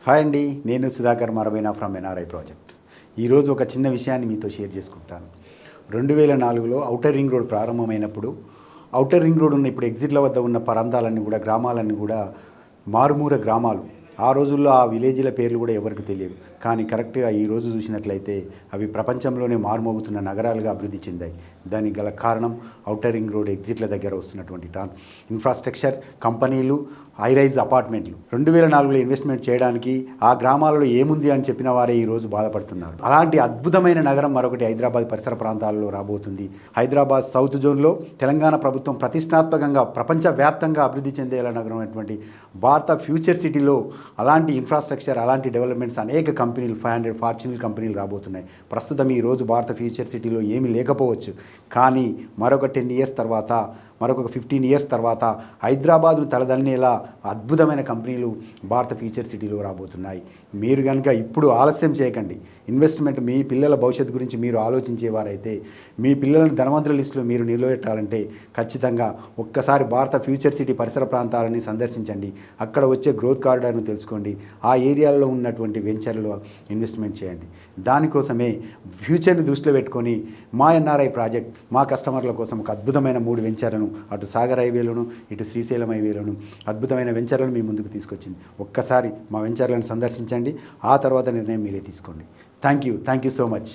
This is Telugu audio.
హాయ్ అండి, నేను సుధాకర్ మరబైనా ఫ్రమ్ ఎన్ఆర్ఐ ప్రాజెక్ట్. ఈరోజు ఒక చిన్న విషయాన్ని మీతో షేర్ చేసుకుంటాను. 2004లో ఔటర్ రింగ్ రోడ్ ప్రారంభమైనప్పుడు ఔటర్ రింగ్ రోడ్ ఉన్న ఇప్పుడు ఎగ్జిట్ల వద్ద ఉన్న ప్రాంతాలన్నీ కూడా గ్రామాలన్నీ కూడా మారుమూల గ్రామాలు. ఆ రోజుల్లో ఆ విలేజ్ల పేర్లు కూడా ఎవరికి తెలియదు. కానీ కరెక్ట్గా ఈరోజు చూసినట్లయితే అవి ప్రపంచంలోనే మారుమోగుతున్న నగరాలుగా అభివృద్ధి చెందాయి. దానికి గల కారణం ఔటర్ రింగ్ రోడ్ ఎగ్జిట్ల దగ్గర వస్తున్నటువంటి ఇన్ఫ్రాస్ట్రక్చర్, కంపెనీలు, హైరైజ్ అపార్ట్మెంట్లు. 2004లో ఇన్వెస్ట్మెంట్ చేయడానికి ఆ గ్రామాలలో ఏముంది అని చెప్పిన వారే ఈరోజు బాధపడుతున్నారు. అలాంటి అద్భుతమైన నగరం మరొకటి హైదరాబాద్ పరిసర ప్రాంతాల్లో రాబోతుంది. హైదరాబాద్ సౌత్ జోన్లో తెలంగాణ ప్రభుత్వం ప్రతిష్టాత్మకంగా ప్రపంచవ్యాప్తంగా అభివృద్ధి చెందేలా నగరం అయినటువంటి భారత ఫ్యూచర్ సిటీలో అలాంటి ఇన్ఫ్రాస్ట్రక్చర్, అలాంటి డెవలప్మెంట్స్ అనేక కంపెనీలు 500 ఫార్చ్యూనర్ కంపెనీలు రాబోతున్నాయి. ప్రస్తుతం ఈరోజు భారత ఫ్యూచర్ సిటీలో ఏమీ లేకపోవచ్చు, కానీ మరొక 10 ఇయర్స్ తర్వాత, మరొక 15 ఇయర్స్ తర్వాత హైదరాబాద్ను తలదన్నేలా అద్భుతమైన కంపెనీలు భారత ఫ్యూచర్ సిటీలో రాబోతున్నాయి. మీరు కనుక ఇప్పుడు ఆలస్యం చేయకండి. ఇన్వెస్ట్మెంట్, మీ పిల్లల భవిష్యత్తు గురించి మీరు ఆలోచించేవారైతే, మీ పిల్లలను ధనవంతుల లిస్టులో మీరు నిలబెట్టాలంటే ఖచ్చితంగా ఒక్కసారి భారత ఫ్యూచర్ సిటీ పరిసర ప్రాంతాలని సందర్శించండి. అక్కడ వచ్చే గ్రోత్ కారిడార్ను తెలుసుకోండి. ఆ ఏరియాలో ఉన్నటువంటి వెంచర్లో ఇన్వెస్ట్మెంట్ చేయండి. దానికోసమే ఫ్యూచర్ని దృష్టిలో పెట్టుకొని మా ఎన్ఆర్ఐ ప్రాజెక్ట్ మా కస్టమర్ల కోసం ఒక అద్భుతమైన 3 వెంచర్లను, అటు సాగర్ హైవేలోను, ఇటు శ్రీశైలం హైవేలోను అద్భుతమైన వెంచర్లను మీ ముందుకు తీసుకొచ్చింది. ఒక్కసారి మా వెంచర్లను సందర్శించండి. ఆ తర్వాత నిర్ణయం మీరే తీసుకోండి. Thank you so much.